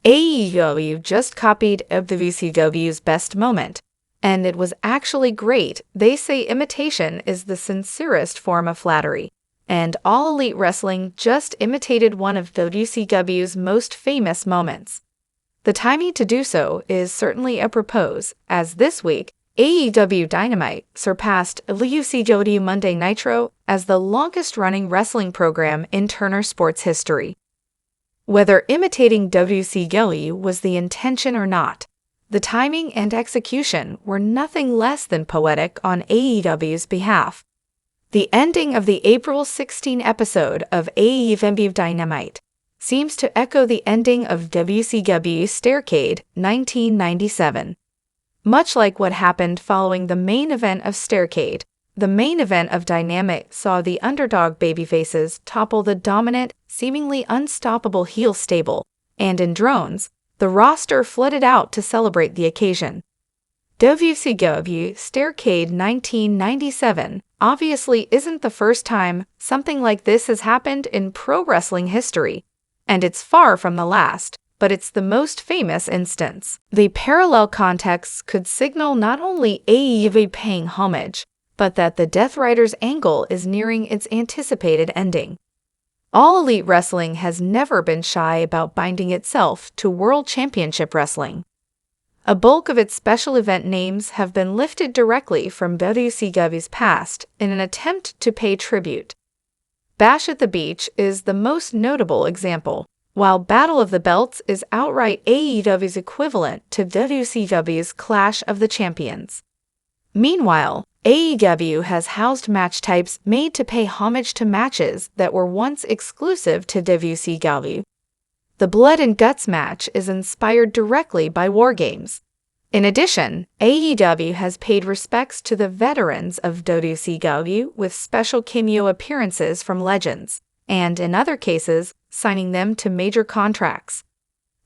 AEW just copied WCW's best moment, and it was actually great. They say imitation is the sincerest form of flattery, and All Elite Wrestling just imitated one of WCW's most famous moments. The timing to do so is certainly apropos, as this week, AEW Dynamite surpassed WCW Monday Nitro as the longest-running wrestling program in Turner Sports history. Whether imitating WCW was the intention or not, the timing and execution were nothing less than poetic on AEW's behalf. The ending of the April 16 episode of AEW Dynamite seems to echo the ending of WCW Starrcade 1997. Much like what happened following the main event of Starrcade, the main event of Dynamite saw the underdog babyfaces topple the dominant, seemingly unstoppable heel stable, and in drones, the roster flooded out to celebrate the occasion. WCW Starrcade 1997 obviously isn't the first time something like this has happened in pro wrestling history, and it's far from the last, but it's the most famous instance. The parallel contexts could signal not only AEW paying homage, but that the Death Riders angle is nearing its anticipated ending. All Elite Wrestling has never been shy about binding itself to World Championship Wrestling. A bulk of its special event names have been lifted directly from WCW's past in an attempt to pay tribute. Bash at the Beach is the most notable example, while Battle of the Belts is outright AEW's equivalent to WCW's Clash of the Champions. Meanwhile, AEW has housed match types made to pay homage to matches that were once exclusive to WCW. The Blood and Guts match is inspired directly by War Games. In addition, AEW has paid respects to the veterans of WCW with special cameo appearances from legends, and in other cases, signing them to major contracts.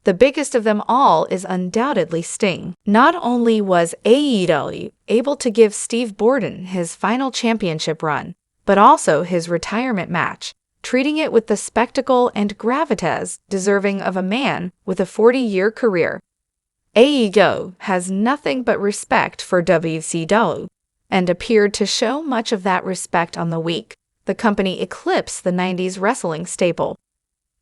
The biggest of them all is undoubtedly Sting. Not only was AEW able to give Steve Borden his final championship run, but also his retirement match, treating it with the spectacle and gravitas deserving of a man with a 40-year career. AEW has nothing but respect for WCW, and appeared to show much of that respect on the week the company eclipsed the 90s wrestling staple.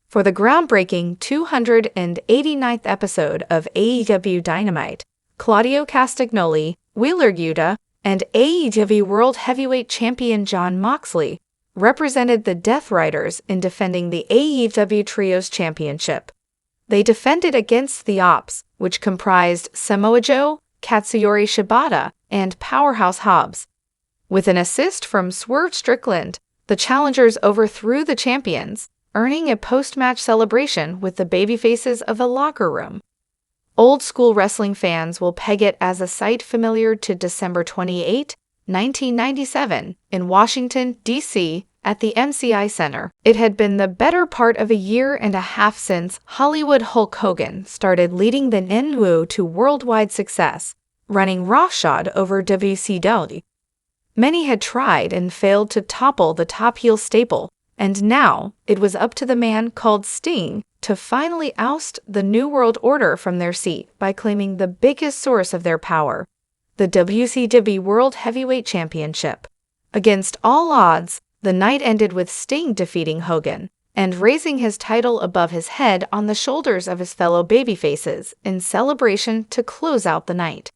For the groundbreaking 289th episode of AEW Dynamite, Claudio Castagnoli, Wheeler Yuta, and AEW World Heavyweight Champion Jon Moxley represented the Death Riders in defending the AEW Trios Championship. They defended against the Ops, which comprised Samoa Joe, Katsuyori Shibata, and Powerhouse Hobbs. With an assist from Swerve Strickland, the challengers overthrew the champions, earning a post-match celebration with the babyfaces of the locker room. Old-school wrestling fans will peg it as a sight familiar to December 28, 1997, in Washington, D.C., at the MCI Center. It had been the better part of a year and a half since Hollywood Hulk Hogan started leading the NWO to worldwide success, running roughshod over WCW. Many had tried and failed to topple the top heel staple, and now it was up to the man called Sting to finally oust the New World Order from their seat by claiming the biggest source of their power, the WCW World Heavyweight Championship. Against all odds, the night ended with Sting defeating Hogan and raising his title above his head on the shoulders of his fellow babyfaces in celebration to close out the night.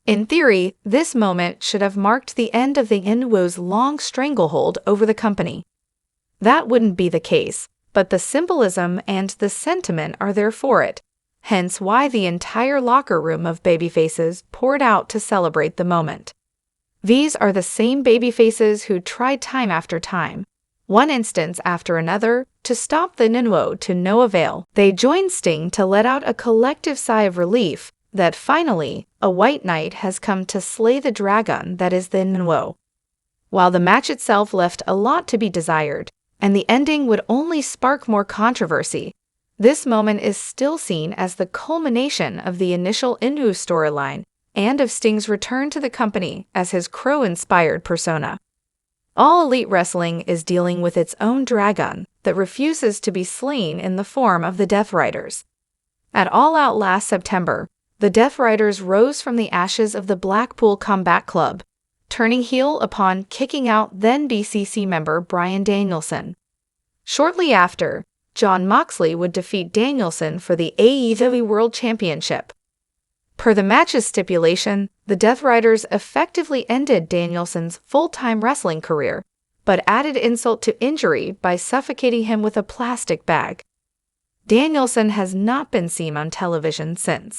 In theory, this moment should have marked the end of the NWO's long stranglehold over the company. That wouldn't be the case, but the symbolism and the sentiment are there for it, hence why the entire locker room of babyfaces poured out to celebrate the moment. These are the same babyfaces who tried time after time, one instance after another, to stop the NWO to no avail. They joined Sting to let out a collective sigh of relief that finally a white knight has come to slay the dragon that is the NWO. While the match itself left a lot to be desired, and the ending would only spark more controversy, this moment is still seen as the culmination of the initial NWO storyline and of Sting's return to the company as his Crow-inspired persona. All Elite Wrestling is dealing with its own dragon that refuses to be slain in the form of the Death Riders. At All Out last September, the Death Riders rose from the ashes of the Blackpool Combat Club, turning heel upon kicking out then BCC member Bryan Danielson. Shortly after, Jon Moxley would defeat Danielson for the AEW World Championship. Per the match's stipulation, the Death Riders effectively ended Danielson's full-time wrestling career, but added insult to injury by suffocating him with a plastic bag. Danielson has not been seen on television since.